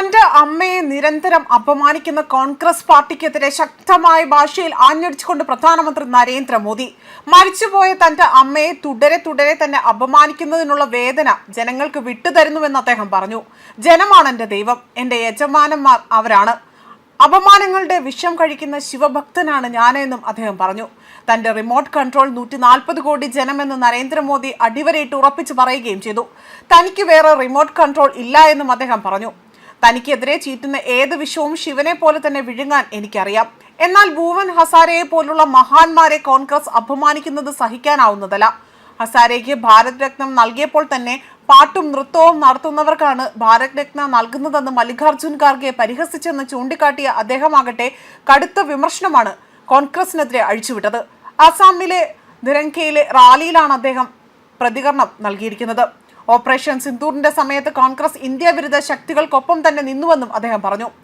തന്റെ അമ്മയെ നിരന്തരം അപമാനിക്കുന്ന കോൺഗ്രസ് പാർട്ടിക്കെതിരെ ശക്തമായ ഭാഷയിൽ ആഞ്ഞടിച്ചുകൊണ്ട് പ്രധാനമന്ത്രി നരേന്ദ്രമോദി മരിച്ചുപോയ തന്റെ അമ്മയെ തുടരെ തന്നെ അപമാനിക്കുന്നതിനുള്ള വേദന ജനങ്ങൾക്ക് വിട്ടുതരുന്നുവെന്ന് അദ്ദേഹം പറഞ്ഞു. ജനമാണ് എന്റെ ദൈവം, എന്റെ യജമാനന്മാർ അവരാണ്. അപമാനങ്ങളുടെ വിഷം കഴിക്കുന്ന ശിവഭക്തനാണ് ഞാനെന്നും അദ്ദേഹം പറഞ്ഞു. തന്റെ റിമോട്ട് കൺട്രോൾ 140 കോടി ജനമെന്ന് നരേന്ദ്രമോദി അടിവരയിട്ട് ഉറപ്പിച്ചു പറയുകയും ചെയ്തു. തനിക്ക് വേറെ റിമോട്ട് കൺട്രോൾ ഇല്ല എന്നും അദ്ദേഹം പറഞ്ഞു. തനിക്കെതിരെ ചീറ്റുന്ന ഏത് വിഷവും ശിവനെ പോലെ തന്നെ വിഴുങ്ങാൻ എനിക്കറിയാം. എന്നാൽ ഭൂവൻ ഹസാരയെ പോലുള്ള മഹാന്മാരെ കോൺഗ്രസ് അപമാനിക്കുന്നത് സഹിക്കാനാവുന്നതല്ല. ഹസാരയ്ക്ക് ഭാരത് രത്നം നൽകിയപ്പോൾ തന്നെ പാട്ടും നൃത്തവും നടത്തുന്നവർക്കാണ് ഭാരത് രത്ന നൽകുന്നതെന്ന് മല്ലികാർജുൻ ഖാർഗെ പരിഹസിച്ചെന്ന് ചൂണ്ടിക്കാട്ടിയ അദ്ദേഹമാകട്ടെ കടുത്ത വിമർശനമാണ് കോൺഗ്രസിനെതിരെ അഴിച്ചുവിട്ടത്. ആസാമിലെ ധിരങ്കയിലെ റാലിയിലാണ് അദ്ദേഹം പ്രതികരണം നൽകിയിരിക്കുന്നത്. ഓപ്പറേഷൻ സിന്ദൂറിന്റെ സമയത്ത് കോൺഗ്രസ് ഇന്ത്യ വിരുദ്ധ ശക്തികൾക്കൊപ്പം തന്നെ നിന്നുവെന്നും അദ്ദേഹം പറഞ്ഞു.